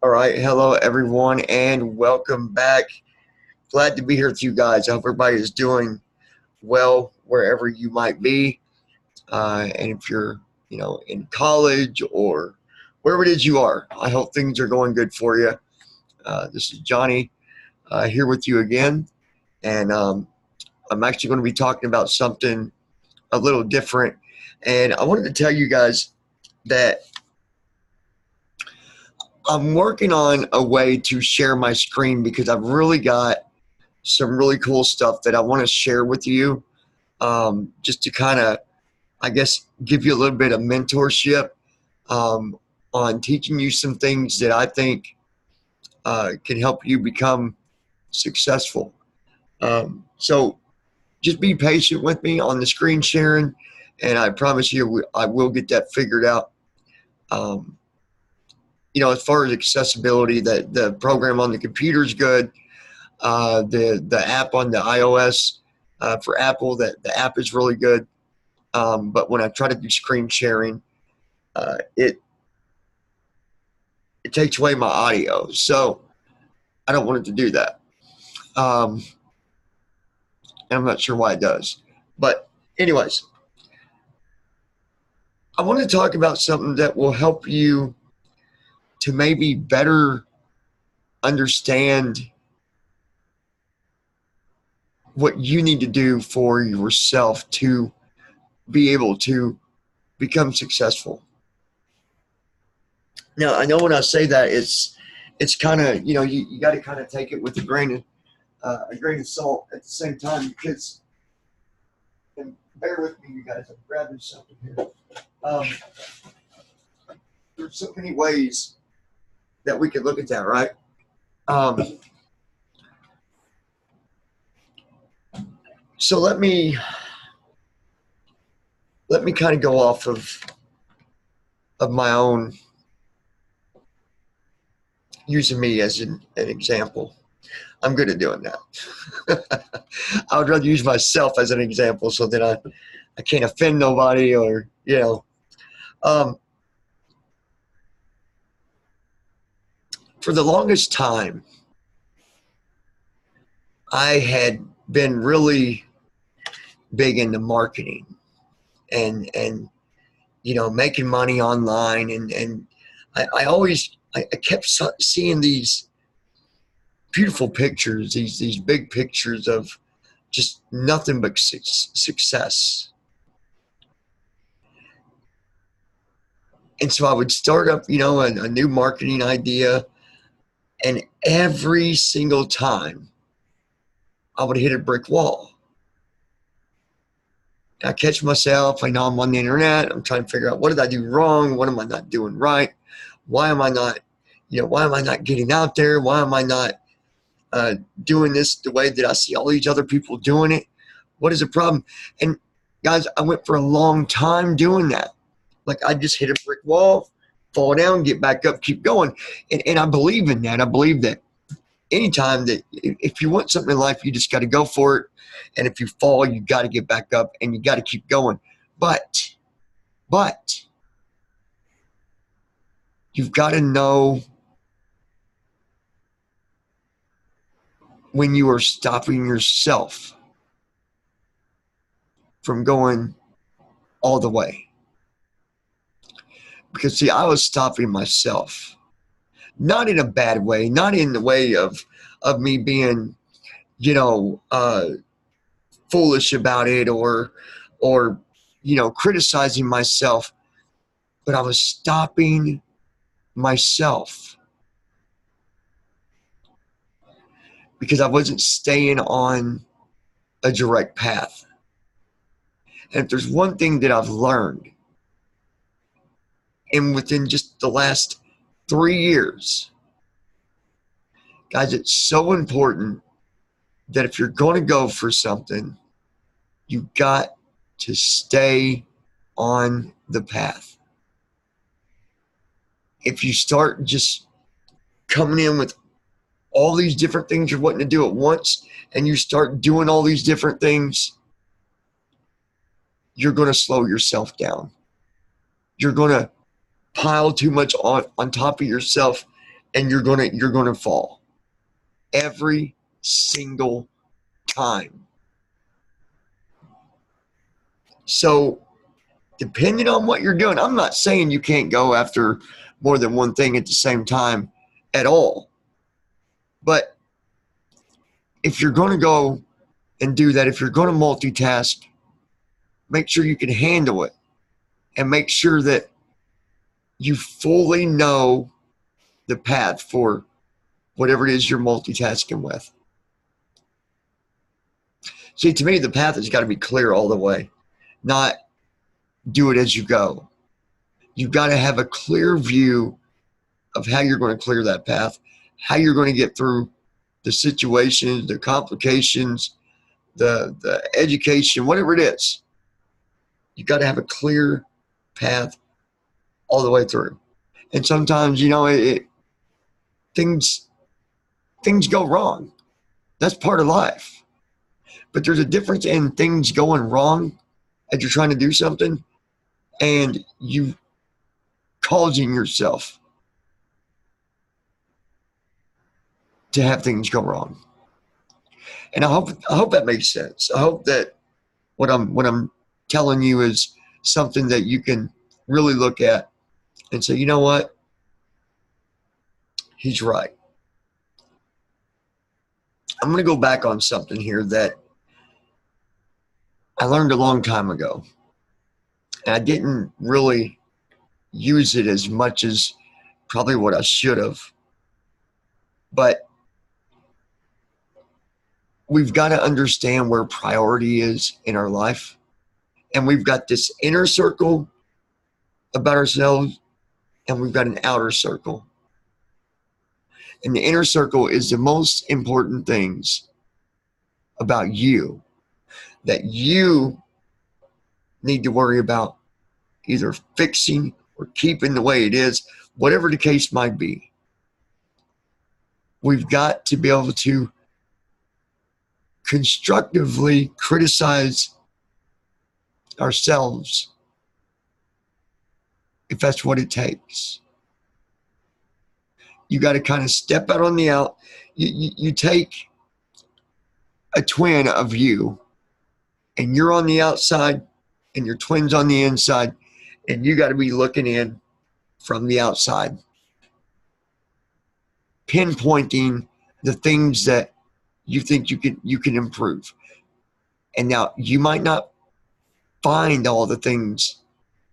All right, hello everyone, and welcome back. Glad to be here with you guys. I hope everybody is doing well wherever you might be, and if you're, in college or wherever it is you are, I hope things are going good for you. This is Johnny here with you again, and I'm actually going to be talking about something a little different. And I wanted to tell you guys that I'm working on a way to share my screen because I've really got some really cool stuff that I want to share with you, just to kind of, I guess, give you a little bit of mentorship um, on teaching you some things that I think can help you become successful. So just be patient with me on the screen sharing, and I promise you I will get that figured out. Um, as far as accessibility, that the program on the computer is good. The app on the iOS for Apple, that the app is really good. But when I try to do screen sharing, it takes away my audio, so I don't want it to do that. And I'm not sure why it does. But anyways, I want to talk about something that will help you to maybe better understand what you need to do for yourself to be able to become successful. Now, I know when I say that, it's kind of, you got to kind of take it with a grain of salt at the same time, because, and bear with me, you guys, I'm grabbing something here. Um, there's so many ways that we could look at that, right? So let me kind of go off of my own, using me as an example. I'm good at doing that. I would rather use myself as an example so that I can't offend nobody, or, for the longest time, I had been really big into marketing and making money online, and I kept seeing these beautiful pictures, these big pictures of just nothing but success. And so I would start up, a new marketing idea, and every single time I would hit a brick wall. I catch myself, I know I'm on the internet, I'm trying to figure out, what did I do wrong? What am I not doing right? Why am I not getting out there? Why am I not doing this the way that I see all these other people doing it? What is the problem? And guys, I went for a long time doing that. Like, I just hit a brick wall, fall down, get back up, keep going. And I believe in that. I believe that anytime that if you want something in life, you just got to go for it. And if you fall, you got to get back up and you got to keep going. But you've got to know when you are stopping yourself from going all the way. Because, see, I was stopping myself, not in a bad way, not in the way of me being, foolish about it, or criticizing myself, but I was stopping myself because I wasn't staying on a direct path. And if there's one thing that I've learned, and within just the last 3 years, guys, it's so important that if you're going to go for something, you got to stay on the path. If you start just coming in with all these different things you're wanting to do at once, and you start doing all these different things, you're going to slow yourself down. You're going to pile too much on top of yourself, and you're gonna fall every single time. So depending on what you're doing, I'm not saying you can't go after more than one thing at the same time at all. But if you're going to go and do that, if you're going to multitask, make sure you can handle it and make sure that you fully know the path for whatever it is you're multitasking with. See, to me, the path has got to be clear all the way, not do it as you go. You've got to have a clear view of how you're going to clear that path, how you're going to get through the situations, the complications, the education, whatever it is. You got to have a clear path all the way through. And sometimes, things go wrong. That's part of life. But there's a difference in things going wrong as you're trying to do something and you causing yourself to have things go wrong. And I hope that makes sense. I hope that what I'm telling you is something that you can really look at and say, you know what? He's right. I'm going to go back on something here that I learned a long time ago. And I didn't really use it as much as probably what I should have. But we've got to understand where priority is in our life. And we've got this inner circle about ourselves, and we've got an outer circle. And the inner circle is the most important things about you that you need to worry about either fixing or keeping the way it is, whatever the case might be. We've got to be able to constructively criticize ourselves if that's what it takes. You got to kind of step out on the out. You take a twin of you, and you're on the outside, and your twin's on the inside, and you got to be looking in from the outside, pinpointing the things that you think you can improve. And now you might not find all the things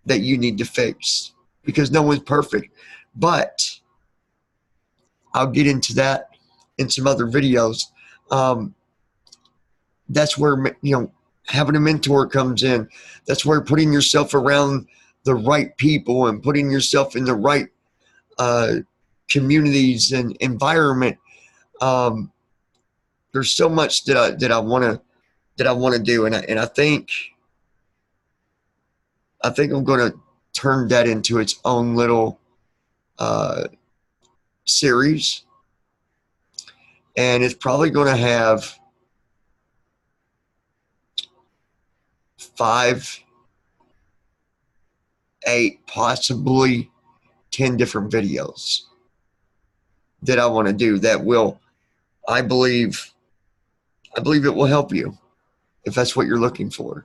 that you need to fix because no one's perfect, but I'll get into that in some other videos. That's where, having a mentor comes in. That's where putting yourself around the right people and putting yourself in the right communities and environment. There's so much that I want to do, and I think I'm going to turn that into its own little series, and it's probably going to have 5, 8, possibly 10 different videos that I want to do that will, I believe it will help you if that's what you're looking for.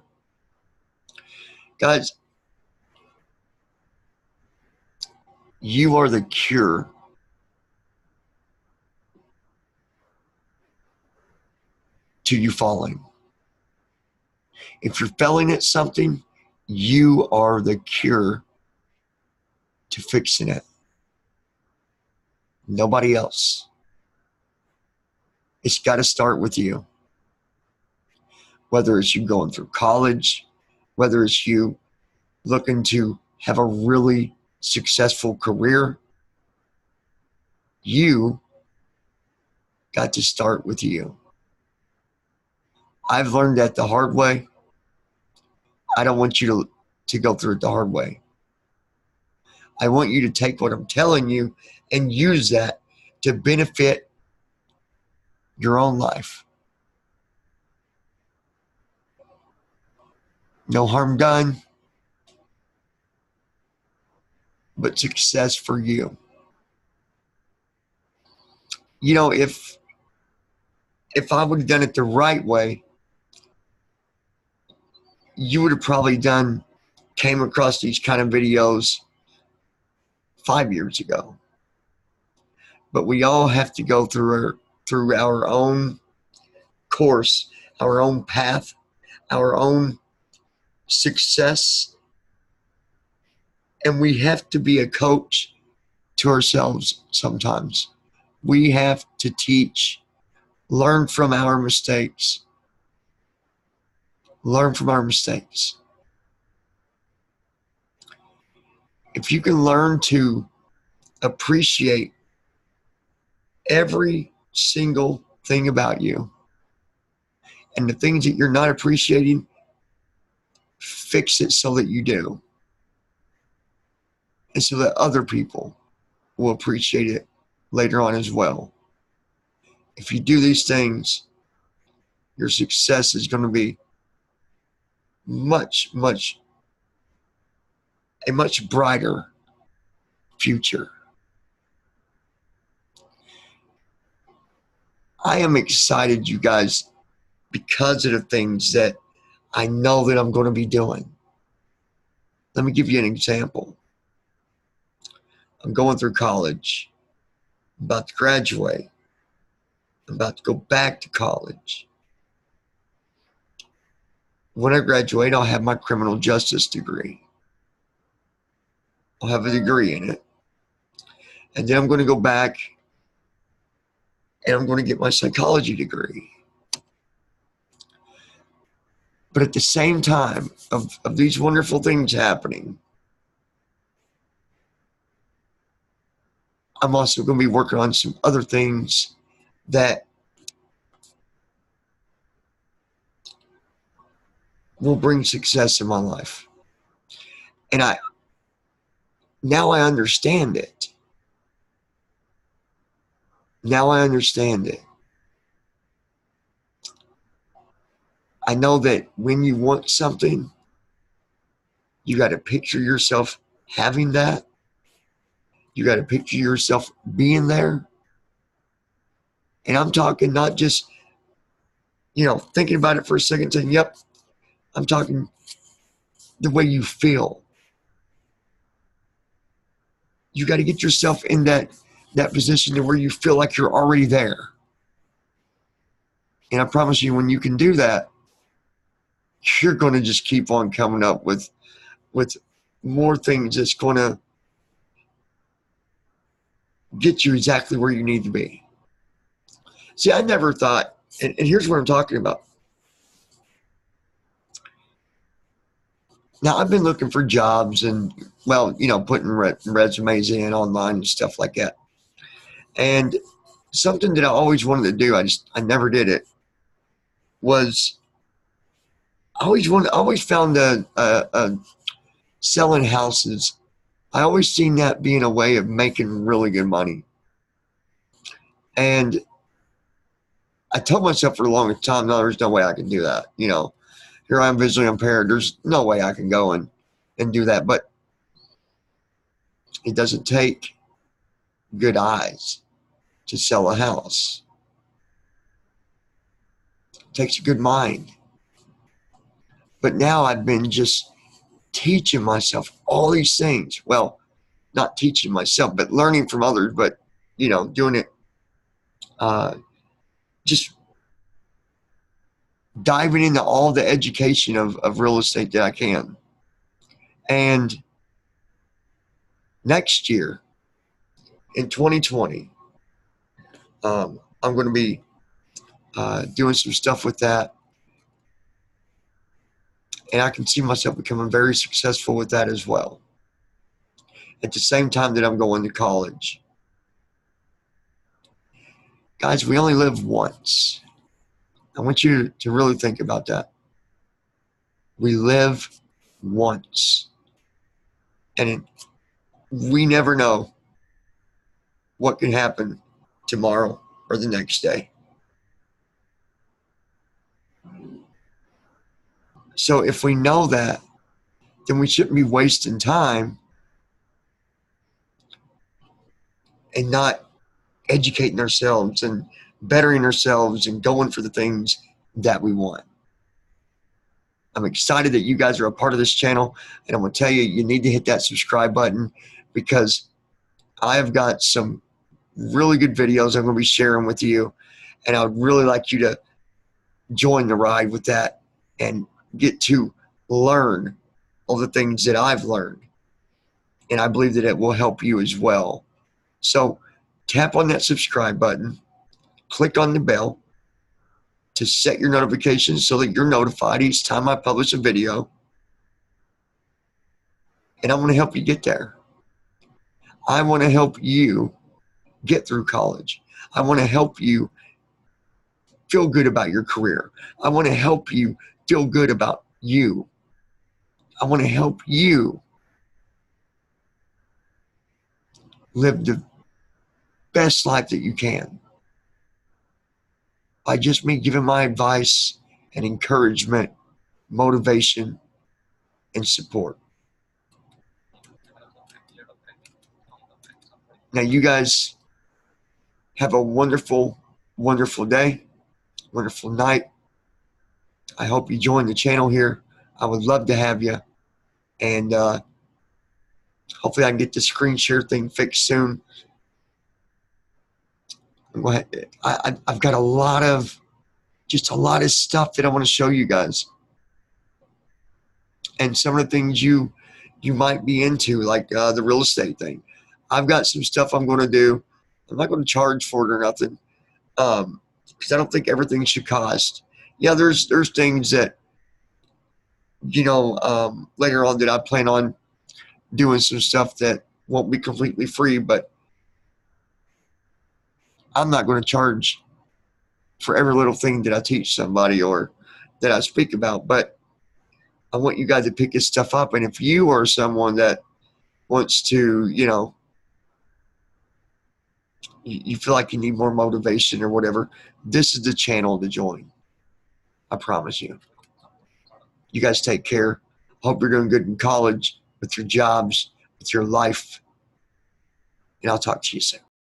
Guys, you are the cure to you falling. If you're failing at something, you are the cure to fixing it. Nobody else. It's got to start with you. Whether it's you going through college, whether it's you looking to have a really successful career, you got to start with you. I've learned that the hard way. I don't want you to go through it the hard way. I want you to take what I'm telling you and use that to benefit your own life. No harm done, but success for you. You know, if I would have done it the right way, you would have probably came across these kind of videos 5 years ago. But we all have to go through our own course, our own path, our own success, and we have to be a coach to ourselves sometimes. We have to teach, learn from our mistakes. Learn from our mistakes. If you can learn to appreciate every single thing about you, and the things that you're not appreciating, fix it so that you do. And so that other people will appreciate it later on as well. If you do these things, your success is going to be a much brighter future. I am excited, you guys, because of the things that I know that I'm going to be doing. Let me give you an example. I'm going through college. I'm about to graduate. I'm about to go back to college. When I graduate, I'll have my criminal justice degree. I'll have a degree in it. And then I'm going to go back and I'm going to get my psychology degree. But at the same time of these wonderful things happening, I'm also going to be working on some other things that will bring success in my life. And now I understand it. Now I understand it. I know that when you want something, you got to picture yourself having that. You got to picture yourself being there. And I'm talking not just, thinking about it for a second, saying, yep, I'm talking the way you feel. You got to get yourself in that position to where you feel like you're already there. And I promise you, when you can do that, you're going to just keep on coming up with more things that's going to get you exactly where you need to be. See, I never thought, and here's what I'm talking about. Now, I've been looking for jobs and, putting resumes in online and stuff like that. And something that I always wanted to do, I never did it, was I always found selling houses. I always seen that being a way of making really good money. And I told myself for the longest time, no, there's no way I can do that. Here I am visually impaired. There's no way I can go and do that. But it doesn't take good eyes to sell a house. It takes a good mind. But now I've been just teaching myself all these things. Well, not teaching myself, but learning from others, but, doing it, just diving into all the education of real estate that I can. And next year, in 2020, I'm going to be doing some stuff with that. And I can see myself becoming very successful with that as well. At the same time that I'm going to college. Guys, we only live once. I want you to really think about that. We live once. And we never know what can happen tomorrow or the next day. So if we know that, then we shouldn't be wasting time and not educating ourselves and bettering ourselves and going for the things that we want. I'm excited that you guys are a part of this channel, and I'm going to tell you, you need to hit that subscribe button, because I've got some really good videos I'm going to be sharing with you, and I would really like you to join the ride with that and get to learn all the things that I've learned. And I believe that it will help you as well. So tap on that subscribe button, click on the bell to set your notifications so that you're notified each time I publish a video. And I want to help you get there. I want to help you get through college. I want to help you feel good about your career. I want to help you feel good about you. I want to help you live the best life that you can by just me giving my advice and encouragement, motivation, and support. Now, you guys have a wonderful, wonderful day, wonderful night. I hope you join the channel here. I would love to have you. And hopefully I can get the screen share thing fixed soon. I've got a lot of stuff that I want to show you guys. And some of the things you might be into, like the real estate thing. I've got some stuff I'm going to do. I'm not going to charge for it or nothing, because I don't think everything should cost. Yeah, there's things that, later on that I plan on doing some stuff that won't be completely free, but I'm not going to charge for every little thing that I teach somebody or that I speak about. But I want you guys to pick this stuff up. And if you are someone that wants to, you feel like you need more motivation or whatever, this is the channel to join. I promise you. You guys take care. Hope you're doing good in college, with your jobs, with your life. And I'll talk to you soon.